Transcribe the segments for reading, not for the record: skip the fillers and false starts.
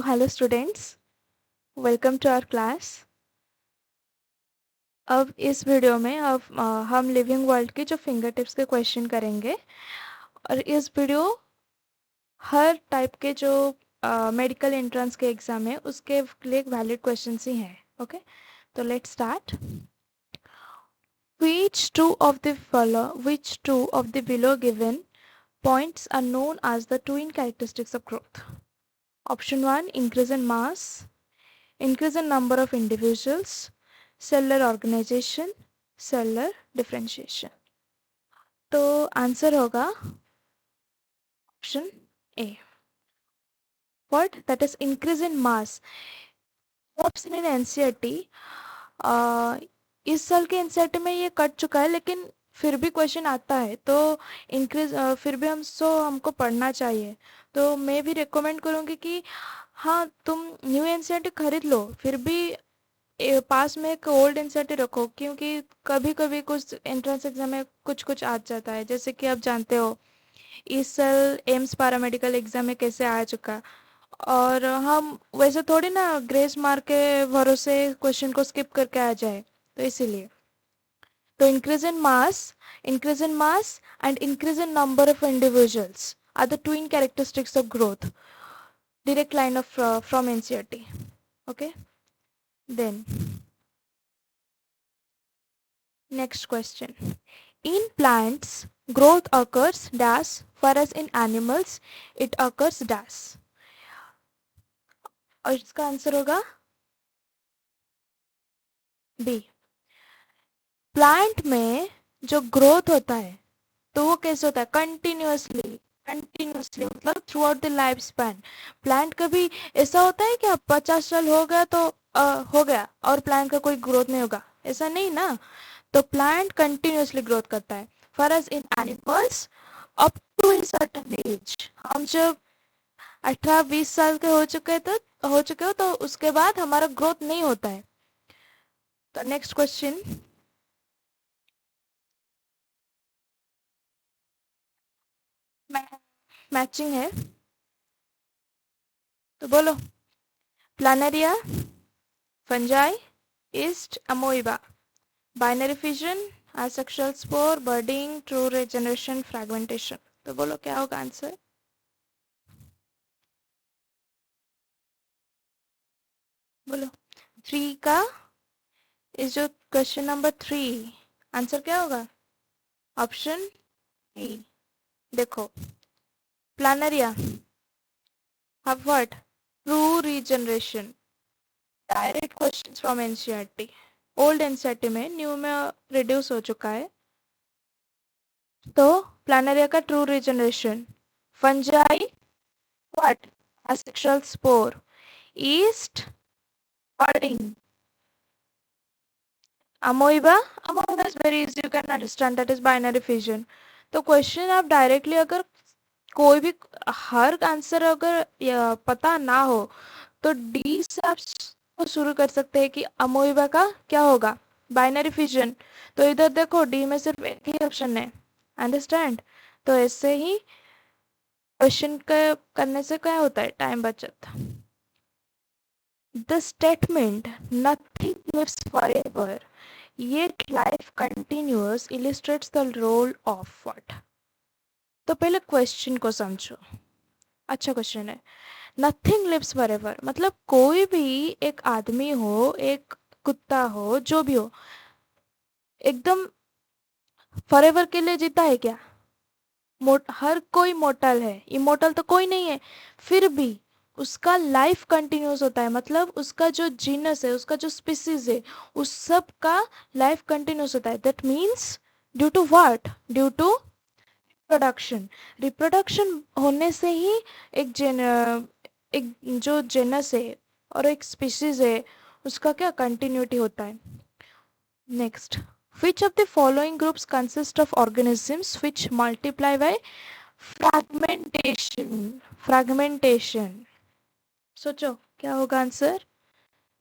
तो hello students, welcome to our class. अब इस वीडियो में हम लिविंग वर्ल्ड के जो फिंगर टिप्स के क्वेश्चन करेंगे और इस वीडियो हर टाइप के जो मेडिकल एंट्रेंस के एग्ज़ाम है उसके लिए वैलिड क्वेश्चन ही हैं। ओके, तो let's start. Which two of the below given points are known as the twin characteristics of growth? Option 1, increase in mass, increase in number of individuals, cellular organization, cellular differentiation। तो answer होगा option A, what that is increase in mass. Option in NCERT, इस साल के NCERT में ये cut चुका है, लेकिन फिर भी क्वेश्चन आता है तो इंक्रीज फिर भी हमको पढ़ना चाहिए। तो मैं भी रिकमेंड करूँगी कि हाँ, तुम न्यू एनसीईआरटी खरीद लो, फिर भी पास में एक ओल्ड एनसीईआरटी रखो, क्योंकि कभी कभी कुछ एंट्रेंस एग्जाम में कुछ कुछ आ जाता है। जैसे कि आप जानते हो इस साल एम्स पैरामेडिकल एग्जाम में कैसे आ चुका, और हम वैसे थोड़ी ना ग्रेस मार्क के भरोसे क्वेश्चन को स्किप करके आ जाए, तो इसीलिए तो increase in mass and increase in number of individuals are the twin characteristics of growth. Direct line of from NCERT. Okay, then next question. In plants, growth occurs dash, whereas in animals, it occurs dash. और इसका answer होगा B. Plant में जो growth होता है तो वो कैसे होता है? कंटिन्यूसली मतलब through out the life span. Plant कभी ऐसा होता है कि आप 50 साल हो गया तो हो गया और प्लांट का कोई ग्रोथ नहीं होगा, ऐसा नहीं ना। तो प्लांट कंटिन्यूसली ग्रोथ करता है। For in animals, up to a certain age, हम जब 18-20 साल के हो चुके हो तो उसके बाद हमारा ग्रोथ नहीं होता है। तो नेक्स्ट क्वेश्चन, मैचिंग है तो बोलो। Planaria, fungi, yeast, amoeba, binary fission, asexual spore, budding, true regeneration, fragmentation। तो बोलो क्या होगा आंसर? बोलो। 3 का इस जो क्वेश्चन नंबर 3, आंसर क्या होगा? Option A. देखो, प्लानरिया have what? True regeneration। Direct question from NCERT, old NCERT में, न्यू में रिड्यूस हो चुका है। तो प्लानरिया का true regeneration, fungi what? asexual spore, yeast budding, amoeba, amoeba is very easy, you can understand, that is binary fission। तो question आप directly अगर कोई भी हर आंसर अगर पता ना हो तो डी से आप शुरू कर सकते हैं कि अमोइबा का क्या होगा? Binary fission. तो इधर देखो, डी में सिर्फ एक ही ऑप्शन है, अंडरस्टैंड। तो ऐसे ही क्वेश्चन करने से क्या होता है? टाइम बचत। The statement nothing lives forever yet life continues illustrates the role of what? तो पहले क्वेश्चन को समझो, अच्छा क्वेश्चन है। नथिंग लिव्स फॉरएवर मतलब कोई भी, एक आदमी हो, एक कुत्ता हो, जो भी हो, एकदम फॉरएवर के लिए जीता है क्या? हर कोई मोर्टल है, इमोर्टल तो कोई नहीं है। फिर भी उसका लाइफ कंटिन्यूस होता है, मतलब उसका जो जीनस है, उसका जो स्पीसीज है, उस सब का लाइफ कंटिन्यूस होता है। That means due to what? Due to reproduction. Reproduction होने से ही एक जो जेनस है और एक स्पीसीज है, उसका क्या कंटिन्यूटी होता है। Next, which of the following groups consist of organisms which multiply by fragmentation? सोचो क्या होगा आंसर?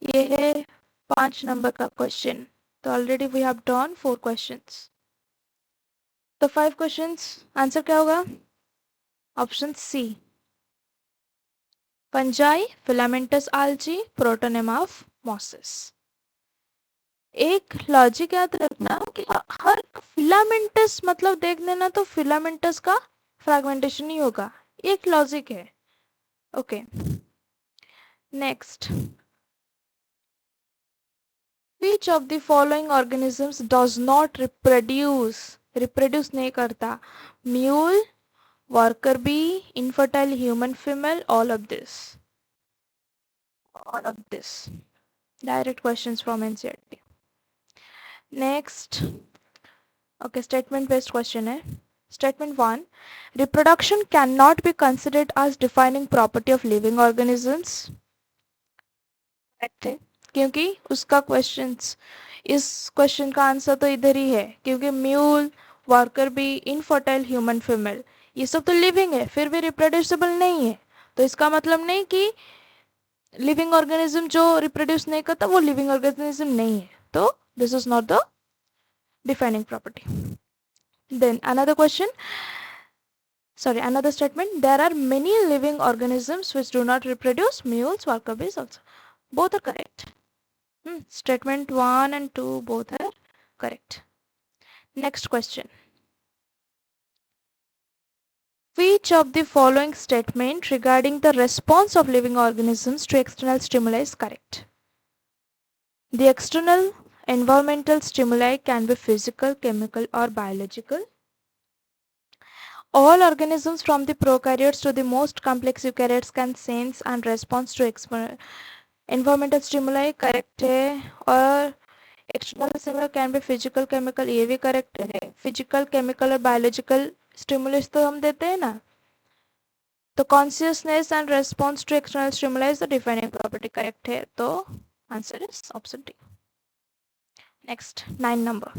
ये है 5 नंबर का क्वेश्चन। तो already we have done 4 questions, तो 5 क्वेश्चंस, आंसर क्या होगा? Option C, fungi, filamentous algae, protonema of mosses. एक लॉजिक याद रखना कि हर फिलामेंटस मतलब देख लेना तो फिलामेंटस का फ्रैगमेंटेशन ही होगा, एक लॉजिक है। Okay, next, which of the following organisms does not reproduce नहीं करता? Mule, worker bee, infertile human female, all of this direct questions from NCERT. Next, okay, statement based question है. Statement 1, reproduction cannot be considered as defining property of living organisms. Correct है, क्योंकि उसका questions, इस question का answer तो इधर ही है, क्योंकि mule, worker bee, infertile human female, ये सब तो लिविंग है, फिर भी रिप्रोड्यूसिबल नहीं है, तो इसका मतलब नहीं कि लिविंग ऑर्गेनिज्म जो रिप्रोड्यूस नहीं करता वो लिविंग ऑर्गेनिज्म नहीं है, तो this is not the defining property. Then another question, sorry, another statement, there are many living organisms which do not reproduce, mules, worker bees also. Both are correct. Statement 1 and 2 both are correct. Next question. Which of the following statement regarding the response of living organisms to external stimuli is correct? The external environmental stimuli can be physical, chemical, or biological. All organisms from the prokaryotes to the most complex eukaryotes can sense and respond to environmental stimuli. Correct है. और external stimuli can be physical, chemical, ये भी correct है. Physical, chemical और biological stimulus तो हम देते हैं ना. तो consciousness and response to external stimuli is the defining property. Correct है. तो answer is option D. Next, 9 number.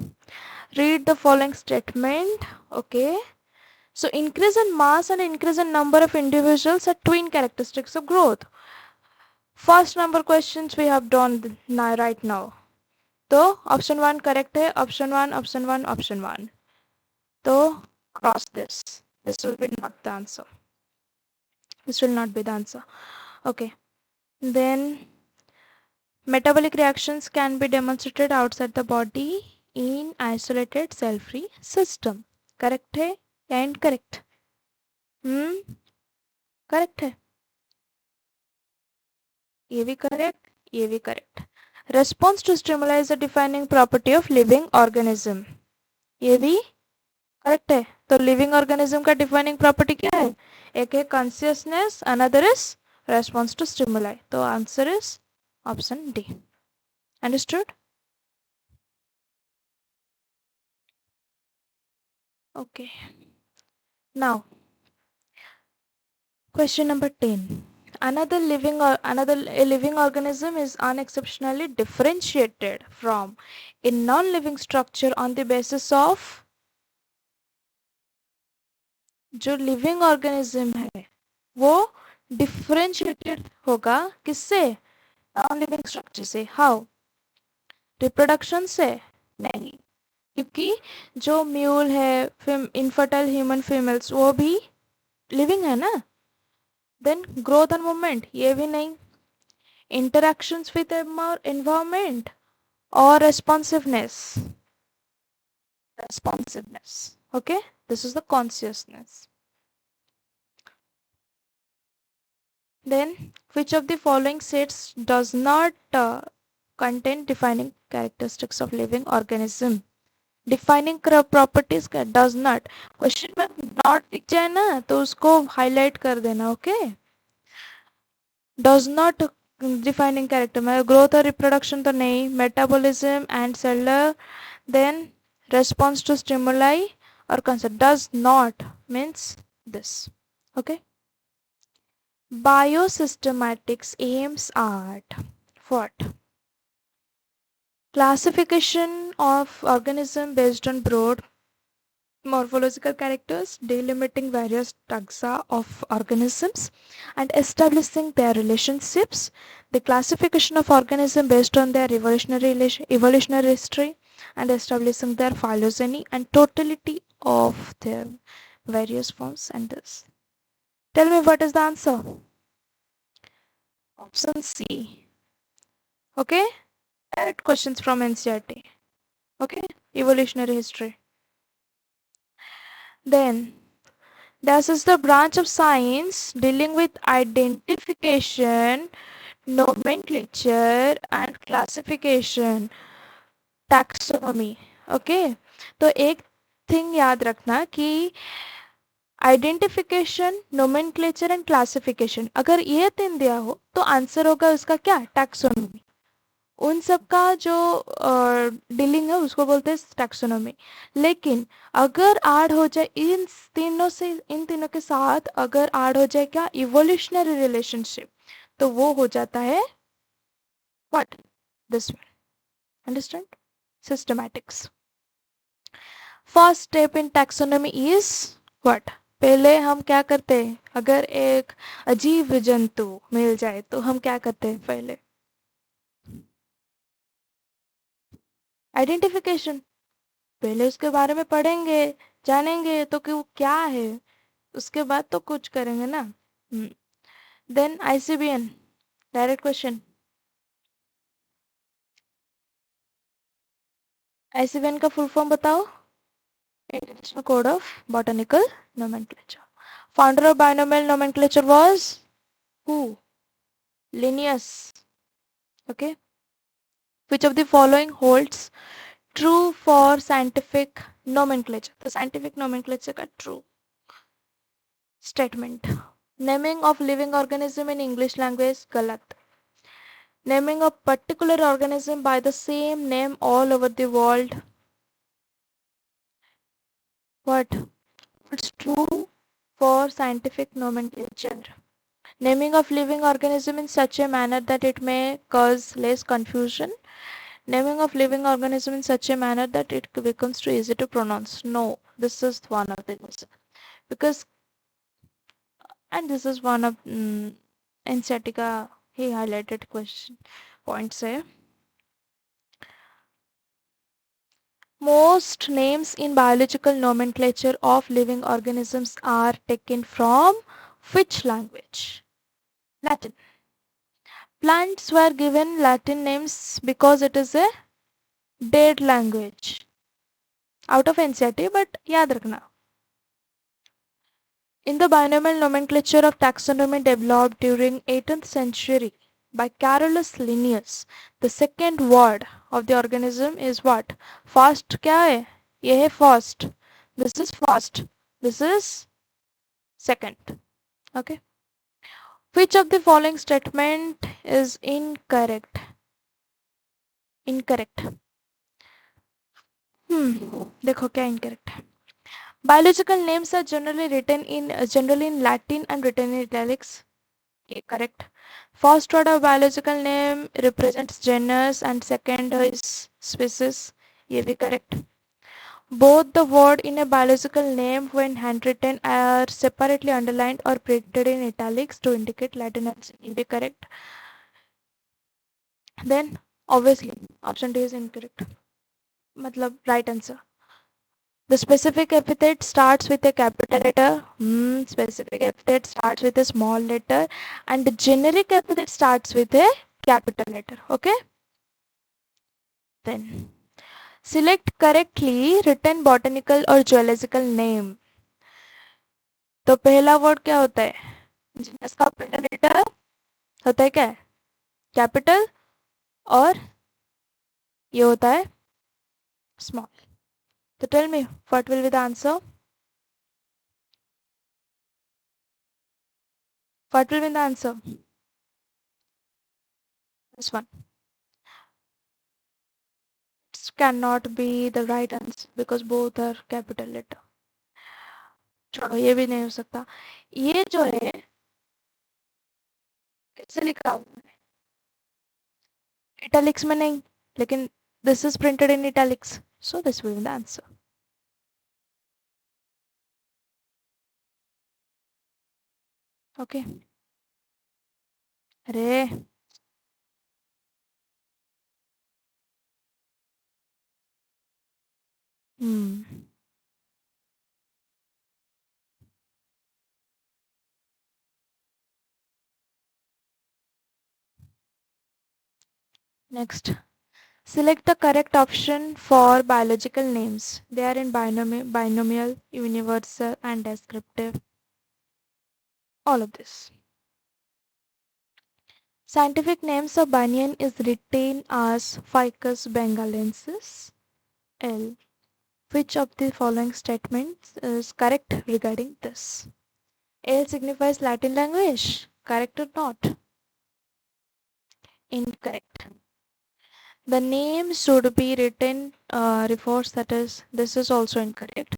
Read the following statement. Okay. So increase in mass and increase in number of individuals are twin characteristics of growth. First number questions we have done now, right now. So option 1 correct है. Option 1, option 1, option 1. So cross this. This will be not the answer. This will not be the answer. Okay. Then metabolic reactions can be demonstrated outside the body in isolated cell-free system. Correct है या incorrect? Correct है, ये भी correct, ये भी correct. Response to stimuli is a defining property of living organism, ये भी correct है. तो लिविंग ऑर्गेनिज्म का डिफाइनिंग प्रॉपर्टी क्या है? एक है consciousness, another is response to stimuli. तो answer is option D. Understood? Okay, now question number 10. Another a living organism is unexceptionally differentiated from a non-living structure on the basis of, जो living organism है वो differentiated होगा किससे? Non living structure से. How? Reproduction से? नहीं, क्योंकि जो म्यूल है, इनफर्टाइल ह्यूमन फीमेल्स, वो भी लिविंग है ना. देन ग्रोथ एंड मूवमेंट, ये भी नहीं. इंटरैक्शंस विद एनवायरमेंट और responsiveness. Okay, this is the consciousness. Then which of the following sets does not contain defining characteristics of living organism? Defining properties का does not, question में not दिख जाए ना तो उसको हाईलाइट कर देना. Okay, does not defining character में ग्रोथ और रिप्रोडक्शन तो नहीं, metabolism and cellular, then response to stimuli or concept. Does not means this. Okay, biosystematics aims at what? Classification of organism based on broad morphological characters, delimiting various taxa of organisms and establishing their relationships, the classification of organism based on their evolutionary history and establishing their phylogeny and totality of their various forms. And this, tell me what is the answer. Option C. Okay? Direct questions from NCERT. Okay? Evolutionary history. Then, this is the branch of science dealing with identification, nomenclature and classification, taxonomy. Okay तो एक thing याद रखना कि identification, nomenclature and classification, अगर ये तीन दिया हो तो आंसर होगा उसका क्या, टैक्सोनॉमी. उन सब का जो डीलिंग है उसको बोलते हैं टैक्सोनॉमी. लेकिन अगर ऐड हो जाए इन तीनों के साथ अगर ऐड हो जाए क्या, इवोल्यूशनरी रिलेशनशिप, तो वो हो जाता है what, this one. Understand? Systematics. First step in taxonomy is what. पहले हम क्या करते हैं, अगर एक अजीब जंतु मिल जाए तो हम क्या करते हैं, पहले आइडेंटिफिकेशन. पहले उसके बारे में पढ़ेंगे, जानेंगे तो कि वो क्या है, उसके बाद तो कुछ करेंगे ना. Then ICBN, direct question. ICBN का फुल फॉर्म बताओ. International code of botanical nomenclature. Founder of binomial nomenclature was who? Linnaeus. Okay. Which of the following holds true for scientific nomenclature? The scientific nomenclature का true statement. Naming of living organism in English language गलत. Naming a particular organism by the same name all over the world. What? It's true for scientific nomenclature. Naming of living organism in such a manner that it may cause less confusion. Naming of living organism in such a manner that it becomes too easy to pronounce. No, this is one of the reasons. Because, and this is one of NCERT का he highlighted question points है. Most names in biological nomenclature of living organisms are taken from which language? Latin. Plants were given Latin names because it is a dead language. Out of NCERT, but याद रखना. In the binomial nomenclature of taxonomy developed during 18th century by careless Linnaeus, the second word of the organism is what? Fast क्या है? ये है first. This is first. This is second. Okay. Which of the following statement is incorrect? Incorrect. देखो क्या incorrect है. Biological names are generally in Latin and written in italics. Okay, correct. First word of biological name represents genus and second is species. ये भी correct. Both the word in a biological name when handwritten are separately underlined or printed in italics to indicate Latin origin. ये भी correct. Then obviously option D is incorrect. मतलब right answer. The specific epithet starts with a capital letter. Specific epithet starts with a small letter. And the generic epithet starts with a capital letter. Okay? Then, select correctly written botanical or zoological name. तो पहला word क्या होता है? जिनस का capital letter होता है क्या? Capital और ये होता है स्मॉल. तो tell me what will be the answer? What will be the answer? This one. It cannot be the right answer because both are capital letter. छोड़ो ये भी नहीं हो सकता. ये जो है कैसे लिखा हुआ है? इटैलिक्स में नहीं, लेकिन this is printed in italics, so this will be the answer. Okay. अरे हम्म Next, select the correct option for biological names. They are in binomial, universal, and descriptive. All of this. Scientific names of banyan is written as Ficus bengalensis. L. Which of the following statements is correct regarding this? L signifies Latin language. Correct or not? Incorrect. The name should be written reverse, that is, this is also incorrect.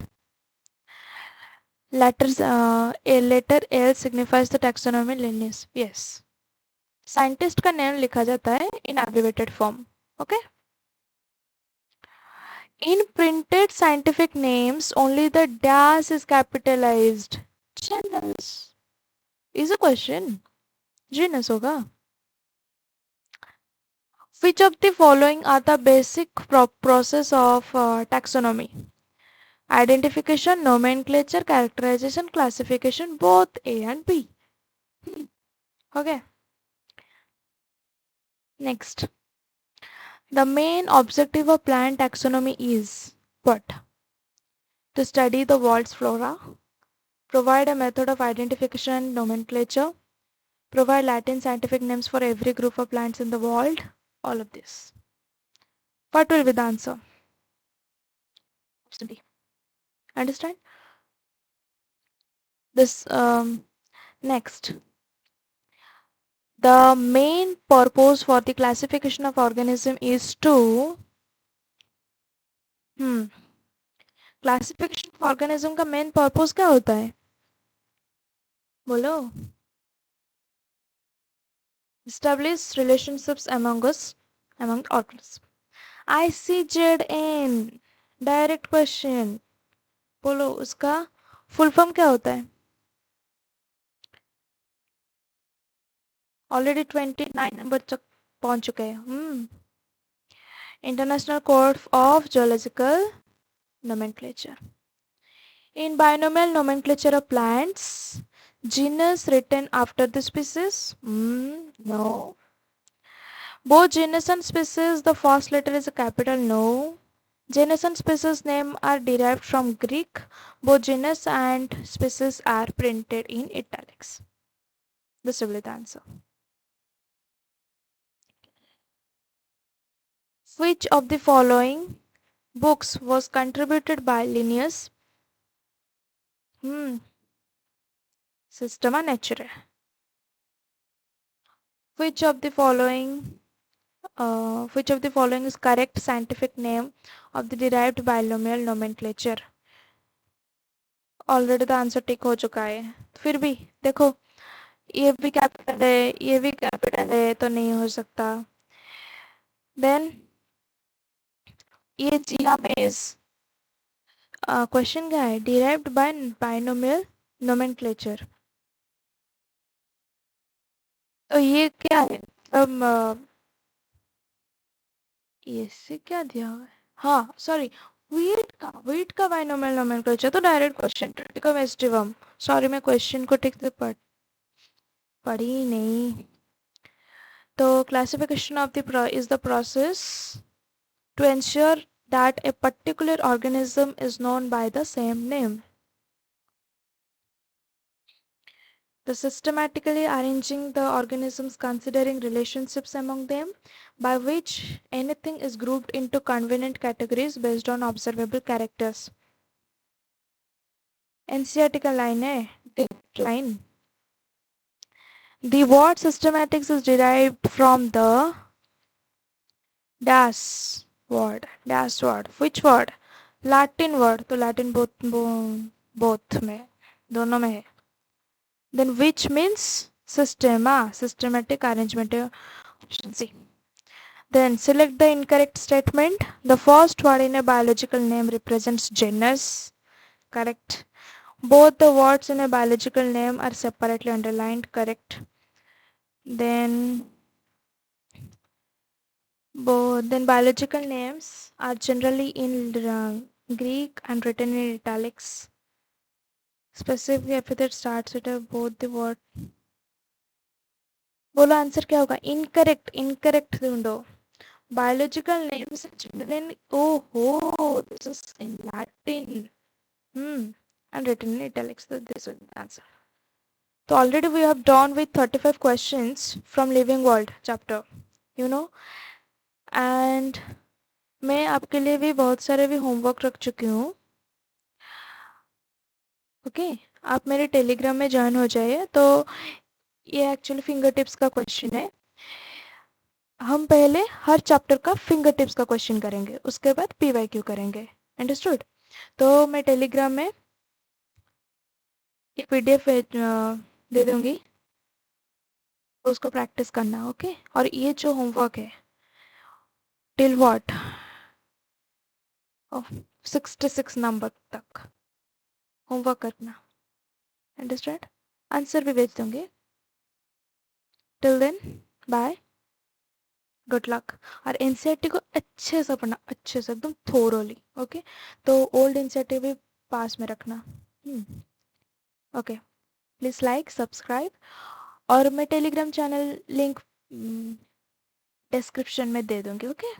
A letter L signifies the taxonomy lineage. Yes. Scientist का name लिखा जाता है in abbreviated form. Okay. In printed scientific names, only the dash is capitalized. Genus. Is a question. Genus होगा. Which of the following are the basic process of taxonomy? Identification, nomenclature, characterization, classification, both A and B. Okay. Next. The main objective of plant taxonomy is what? To study the world's flora, provide a method of identification and nomenclature, provide Latin scientific names for every group of plants in the world, all of this. What will be the answer? Option D. Understand? This next. The main purpose for the classification of organism is to classification of organism का main purpose क्या होता है? बोलो. Establish relationships among organisms. ICZN direct question. बोलो उसका full form क्या होता है? ऑलरेडी 29 नंबर तक पहुंच चुके हैं. International code of geological nomenclature. In binomial nomenclature of plants, genus written after the species? No. Both genus and species, the first letter is a capital? No. Genus and species name are derived from Greek. Both genus and species are printed in italics. This will be the answer. Which of the following books was contributed by Linnaeus? Systema Naturae. Which of the following is correct scientific name of the derived binomial nomenclature? Already the answer टिक हो चुका है. फिर भी देखो, ये भी capital है, ये भी कैपिटल है, तो नहीं हो सकता. Then ये जिया बेस क्वेश्चन क्या है? derived by binomial nomenclature. तो ये क्या है? इससे क्या दिया हुआ है? हाँ सॉरी, वीट का बाइनोमियल नोमेनक्लेचर तो direct question. Triticum aestivum. Sorry मैं क्वेश्चन को ठीक से पढ़ी नहीं. तो classification of the is the process to ensure that a particular organism is known by the same name. The systematically arranging the organisms considering relationships among them, by which anything is grouped into convenient categories based on observable characters. NCERT का line है, line. The word systematics is derived from the dash word. Which word? Latin word. तो Latin both में, दोनों में है. Then which means systematic arrangement. Option C. Then select the incorrect statement. The first word in a biological name represents genus. Correct. Both the words in a biological name are separately underlined. Correct. Then biological names are generally in Greek and written in italics. Specific epithet starts with both the word. बोलो answer क्या होगा? Incorrect ढूंढो. Biological names in oh, this is in Latin. And written in italics. So this is the answer. So already we have done with 35 questions from Living World chapter. You know, and मैं आपके लिए भी बहुत सारे भी homework रख चुकी हूँ. ओके आप मेरे टेलीग्राम में ज्वाइन हो जाइए. तो ये एक्चुअली फिंगर टिप्स का क्वेश्चन है. हम पहले हर चैप्टर का फिंगर टिप्स का क्वेश्चन करेंगे, उसके बाद पीवाईक्यू करेंगे. अंडरस्टूड? तो मैं टेलीग्राम में एक पीडीएफ दे दूंगी, तो उसको प्रैक्टिस करना. ओके और ये जो होमवर्क है टिल व्हाट 66 नंबर तक होमवर्क करना. अंडरस्टैंड? आंसर भी भेज दूंगी. Till then bye, good luck. और एनसीईआरटी को अच्छे से पढ़ना, अच्छे से एकदम थोरोली. ओके तो ओल्ड एनसीईआरटी भी पास में रखना. Okay please like subscribe. और मैं टेलीग्राम चैनल लिंक डिस्क्रिप्शन में दे दूंगी. ओके